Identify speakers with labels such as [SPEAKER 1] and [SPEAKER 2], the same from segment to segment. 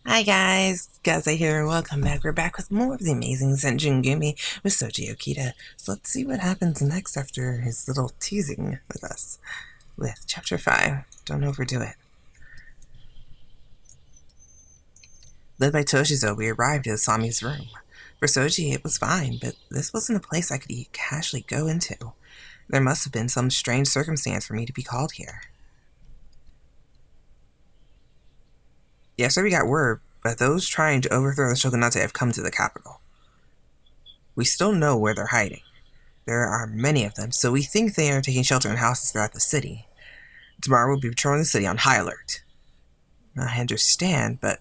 [SPEAKER 1] Hi guys, Gaza here, welcome back. We're back with more of the amazing Shinsengumi with Soji Okita. So let's see what happens next after his little teasing with us with Chapter 5. Don't overdo it. Led by Toshizo, we arrived at Asami's room. For Soji, it was fine, but this wasn't a place I could casually go into. There must have been some strange circumstance for me to be called here. Yes, sir, we got word, but those trying to overthrow the shogunate have come to the capital. We still know where they're hiding. There are many of them, so we think they are taking shelter in houses throughout the city. Tomorrow we'll be patrolling the city on high alert. I understand, but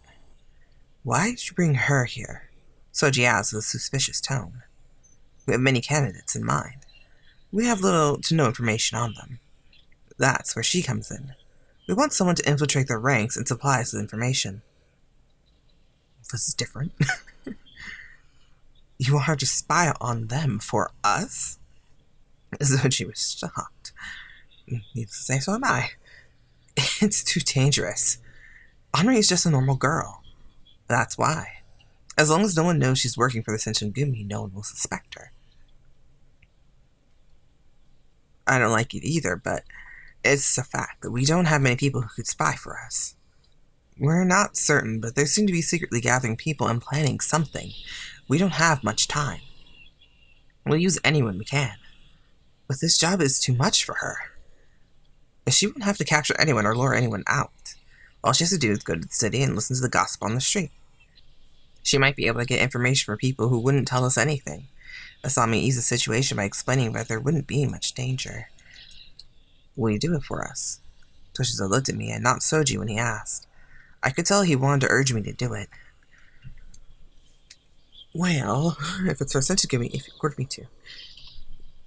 [SPEAKER 1] why did you bring her here? Soji asked with a suspicious tone. We have many candidates in mind. We have little to no information on them. That's where she comes in. We want someone to infiltrate their ranks and supply us with information. This is different. You want her to spy on them for us? Soji was shocked. Needless to say, so am I. It's too dangerous. Henri is just a normal girl. That's why. As long as no one knows she's working for the Shinsengumi, no one will suspect her. I don't like it either, but it's a fact that we don't have many people who could spy for us. We're not certain, but there seem to be secretly gathering people and planning something. We don't have much time. We'll use anyone we can. But this job is too much for her. She wouldn't have to capture anyone or lure anyone out. All she has to do is go to the city and listen to the gossip on the street. She might be able to get information from people who wouldn't tell us anything. Asami eased the situation by explaining that there wouldn't be much danger. Will you do it for us? Toshizo looked at me and not Soji when he asked. I could tell he wanted to urge me to do it. Well, if it's for Shinsengumi, if you order me to.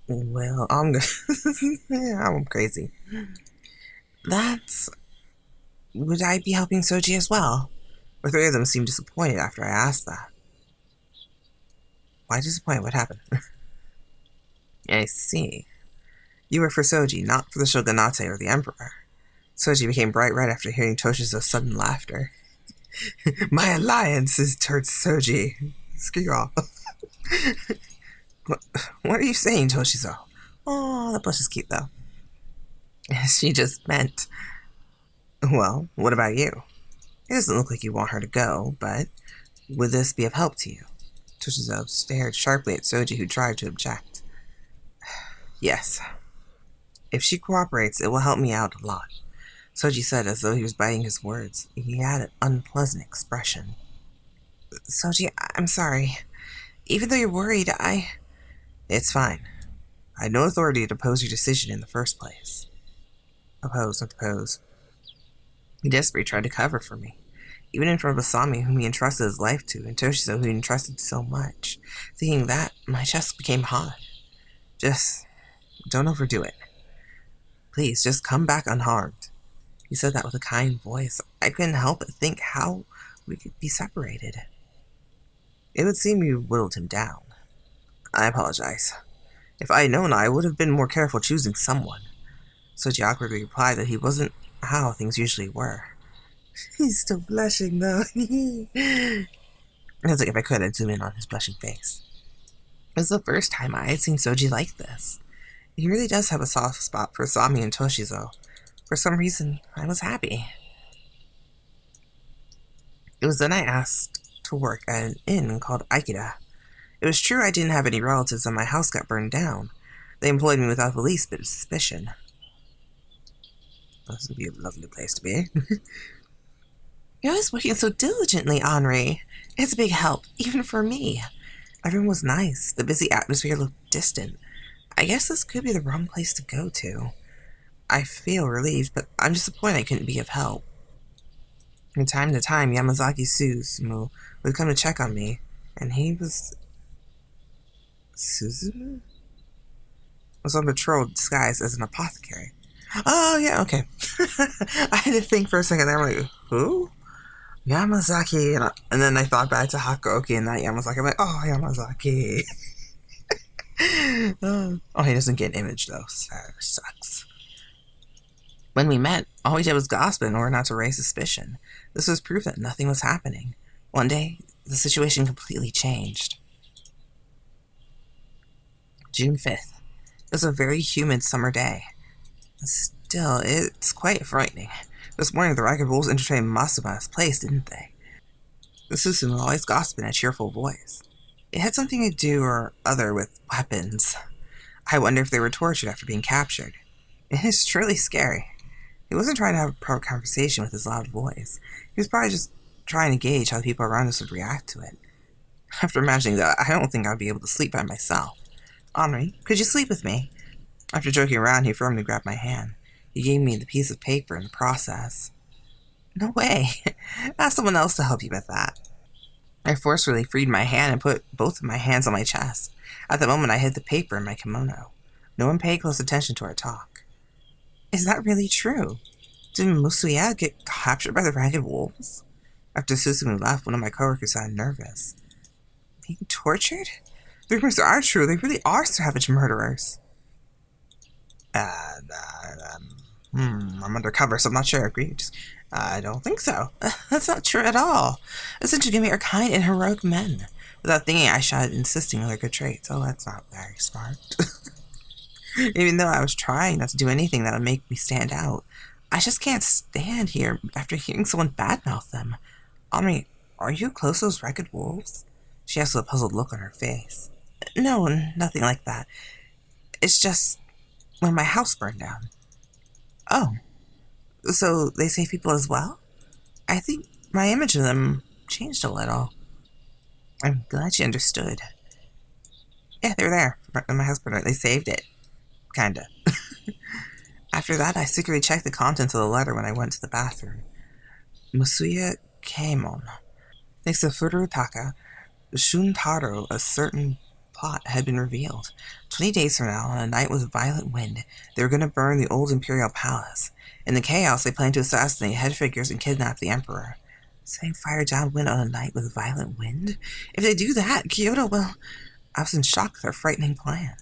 [SPEAKER 1] Well, I'm good. Yeah, I'm crazy. Would I be helping Soji as well? The three of them seemed disappointed after I asked that. Why disappointed? What happened? I see. You were for Soji, not for the shogunate or the emperor. Soji became bright red after hearing Toshizo's sudden laughter. My alliance is towards Soji. Screw off. What are you saying, Toshizo? Oh, that blush is cute, though. She just meant... Well, what about you? It doesn't look like you want her to go, but would this be of help to you? Toshizo stared sharply at Soji, who tried to object. Yes. If she cooperates, it will help me out a lot. Soji said as though he was biting his words. He had an unpleasant expression. Soji, I'm sorry. Even though you're worried, It's fine. I had no authority to oppose your decision in the first place. Oppose, not oppose. He desperately tried to cover for me. Even in front of Asami, whom he entrusted his life to, and Toshizo, who he entrusted so much. Thinking that, my chest became hot. Just don't overdo it. Please, just come back unharmed. He said that with a kind voice. I couldn't help but think how we could be separated. It would seem you whittled him down. I apologize. If I had known, I would have been more careful choosing someone. Soji awkwardly replied that he wasn't how things usually were. He's still blushing, though. It was like if I could, I'd zoom in on his blushing face. It was the first time I had seen Soji like this. He really does have a soft spot for Asami and Toshizo. For some reason, I was happy. It was then I asked to work at an inn called Aikida. It was true I didn't have any relatives and my house got burned down. They employed me without the least bit of suspicion. This would be a lovely place to be. You're always working so diligently, Henri. It's a big help, even for me. Everyone was nice. The busy atmosphere looked distant. I guess this could be the wrong place to go to. I feel relieved, but I'm disappointed I couldn't be of help. From time to time, Yamazaki Suzumu would come to check on me, and he was... Suzumu? Was on patrol disguised as an apothecary. Oh, yeah, okay. I had to think for a second there, I'm like, who? Yamazaki, and then I thought back to Hakuoki and that Yamazaki. I'm like, oh, Yamazaki. Oh, he doesn't get an image, though. That sucks. When we met, all we did was gossip in order not to raise suspicion. This was proof that nothing was happening. One day, the situation completely changed. June 5th. It was a very humid summer day. Still, it's quite frightening. This morning, the ragged wolves entertained Masuma's place, didn't they? The Susumu always gossiped in a cheerful voice. It had something to do or other with weapons. I wonder if they were tortured after being captured. It is truly scary. He wasn't trying to have a proper conversation with his loud voice. He was probably just trying to gauge how the people around us would react to it. After imagining that, I don't think I'd be able to sleep by myself. Henri, could you sleep with me? After joking around, he firmly grabbed my hand. He gave me the piece of paper in the process. No way. Ask someone else to help you with that. I forcefully freed my hand and put both of my hands on my chest. At the moment, I hid the paper in my kimono. No one paid close attention to our talk. Is that really true? Did Musuya get captured by the ragged wolves? After Susumu left, one of my coworkers sounded nervous. Being tortured? The rumors are true. They really are savage murderers. I'm undercover, so I'm not sure. Agreed. I don't think so. That's not true at all. The Shinsengumi are kind and heroic men. Without thinking, I shouted, insisting on their good traits. Oh, that's not very smart. Even though I was trying not to do anything that would make me stand out, I just can't stand here after hearing someone badmouth them. Henri, are you close to those ragged wolves? She asked with a puzzled look on her face. No, nothing like that. It's just when my house burned down. Oh, so they save people as well? I think my image of them changed a little. I'm glad she understood. Yeah, they were there. My house burned down. They saved it. Kinda. After that, I secretly checked the contents of the letter when I went to the bathroom. Musuya Keimon. Thanks to Furutaka, Shuntaro, a certain plot had been revealed. 20 days from now, on a night with a violent wind, they were going to burn the old imperial palace. In the chaos, they planned to assassinate head figures and kidnap the emperor. Setting fire downwind on a night with a violent wind? If they do that, Kyoto will... I was in shock at their frightening plan.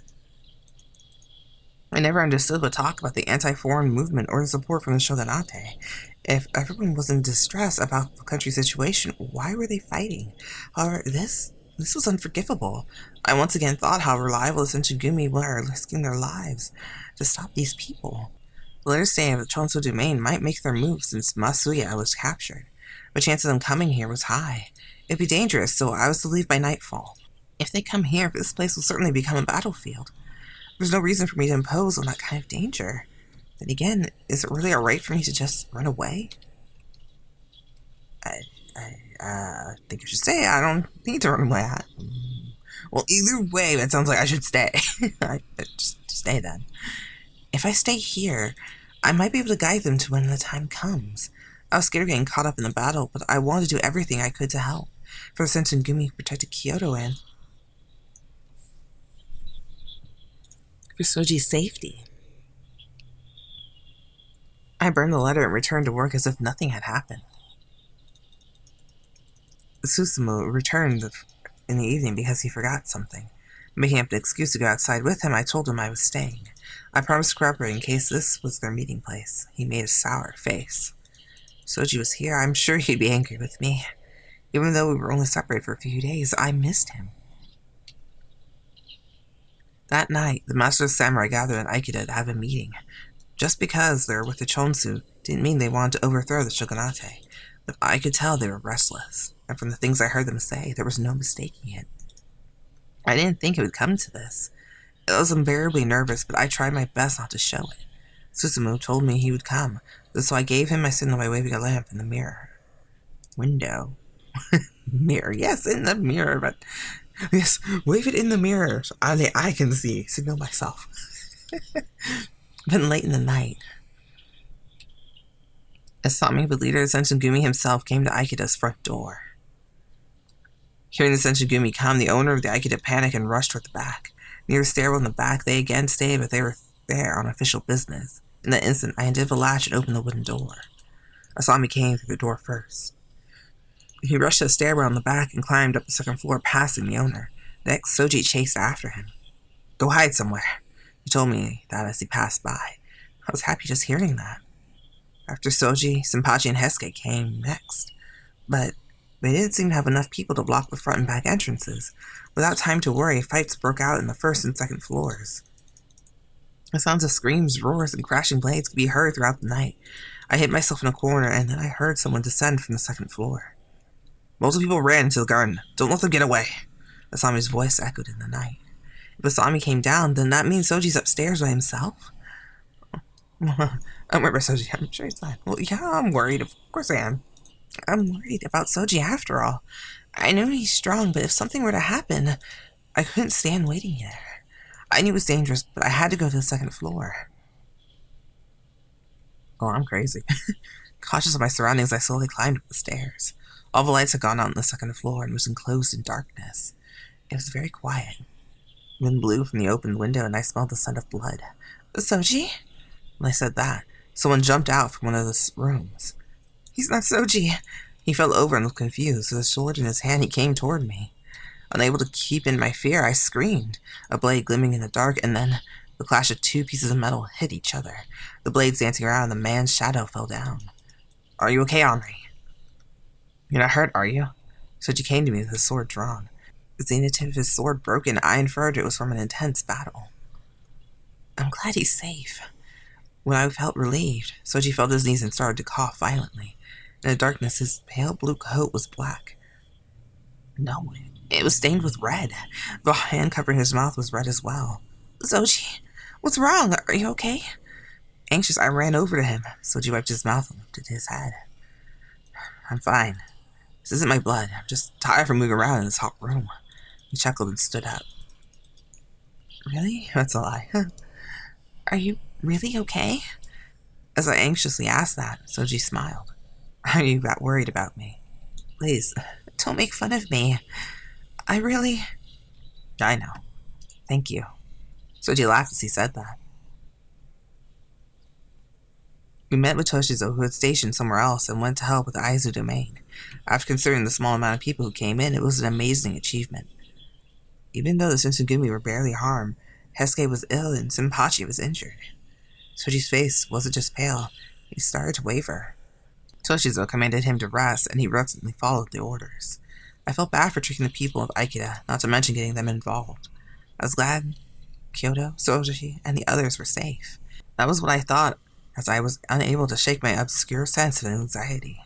[SPEAKER 1] I never understood what talk about the anti-foreign movement or the support from the shogunate. If everyone was in distress about the country's situation, why were they fighting? However, this was unforgivable. I once again thought how reliable the Shinsengumi were, risking their lives to stop these people. The letter saying the Chonso domain might make their move since Masuya was captured, but chance of them coming here was high. It'd be dangerous, so I was to leave by nightfall. If they come here, this place will certainly become a battlefield. There's no reason for me to impose on that kind of danger. Then again, is it really alright for me to just run away? I think I should stay. I don't need to run away. Well, either way, it sounds like I should stay. Just stay then. If I stay here, I might be able to guide them to when the time comes. I was scared of getting caught up in the battle, but I wanted to do everything I could to help. For the Shinsengumi protected Kyoto and for Soji's safety. I burned the letter and returned to work as if nothing had happened. Susumu returned in the evening because he forgot something. Making up an excuse to go outside with him, I told him I was staying. I promised to cooperate in case this was their meeting place. He made a sour face. Soji was here. I'm sure he'd be angry with me. Even though we were only separated for a few days, I missed him. That night, the Master of the Samurai gathered in Aikida to have a meeting. Just because they were with the Chonsu didn't mean they wanted to overthrow the shogunate, but I could tell they were restless, and from the things I heard them say, there was no mistaking it. I didn't think it would come to this. I was unbearably nervous, but I tried my best not to show it. Susumu told me he would come, so I gave him my signal by waving a lamp in the mirror. Window. Mirror, yes, in the mirror, but... Yes, wave it in the mirror so only I can see. Signal myself. Then late in the night, Asami, the leader of the Shinsengumi himself, came to Aikida's front door. Hearing the Shinsengumi come, the owner of the Aikida panicked and rushed toward the back. Near the stairwell in the back, they again stayed, but they were there on official business. In that instant, I undid the latch and opened the wooden door. Asami came through the door first. He rushed to the stairwell on the back and climbed up the second floor, passing the owner. Next, Soji chased after him. Go hide somewhere. He told me that as he passed by. I was happy just hearing that. After Soji, Shinpachi, and Heisuke came next, but they didn't seem to have enough people to block the front and back entrances. Without time to worry, fights broke out in the first and second floors. The sounds of screams, roars, and crashing blades could be heard throughout the night. I hid myself in a corner, and then I heard someone descend from the second floor. Multiple people ran into the garden. "Don't let them get away." Asami's voice echoed in the night. If Asami came down, then that means Soji's upstairs by himself? I'm worried about Soji. I'm sure he's fine. Well, yeah, I'm worried. Of course I am. I'm worried about Soji after all. I know he's strong, but if something were to happen, I couldn't stand waiting there. I knew it was dangerous, but I had to go to the second floor. Oh, I'm crazy. Cautious of my surroundings, I slowly climbed up the stairs. All the lights had gone out on the second floor and was enclosed in darkness. It was very quiet. Wind blew from the open window and I smelled the scent of blood. "Soji?" When I said that, someone jumped out from one of the rooms. "He's not Soji." He fell over and looked confused. With a sword in his hand, he came toward me. Unable to keep in my fear, I screamed, a blade gleaming in the dark, and then the clash of two pieces of metal hit each other. The blades dancing around and the man's shadow fell down. "Are you okay, Henri? You're not hurt, are you?" Soji came to me with his sword drawn. Seeing the tip of his sword broken, I inferred it was from an intense battle. "I'm glad he's safe." When I felt relieved, Soji fell to his knees and started to cough violently. In the darkness, his pale blue coat was black. No, it was stained with red. The hand covering his mouth was red as well. "Soji, what's wrong? Are you okay?" Anxious, I ran over to him. Soji wiped his mouth and lifted his head. "I'm fine. This isn't my blood. I'm just tired from moving around in this hot room." He chuckled and stood up. "Really? That's a lie." "Are you really okay?" As I anxiously asked that, Soji smiled. "Are you that worried about me?" "Please, don't make fun of me. I know. Thank you." Soji laughed as he said that. We met with Toshizo, who had stationed somewhere else, and went to help with the Aizu domain. After considering the small amount of people who came in, it was an amazing achievement. Even though the Shinsengumi were barely harmed, Heisuke was ill and Shinpachi was injured. Soji's face wasn't just pale, he started to waver. Toshizo commanded him to rest, and he reluctantly followed the orders. I felt bad for tricking the people of Aikida, not to mention getting them involved. I was glad Kyoto, Soji, and the others were safe. That was what I thought, as I was unable to shake my obscure sense of anxiety.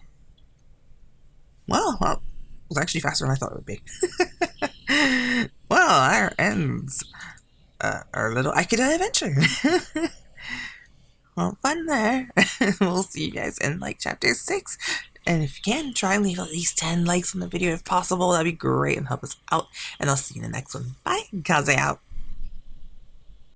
[SPEAKER 1] Well, it was actually faster than I thought it would be. Well, there ends our little Aikida adventure. Well, fun there. We'll see you guys in chapter 6. And if you can, try and leave at least 10 likes on the video if possible. That'd be great and help us out. And I'll see you in the next one. Bye. Kaze out.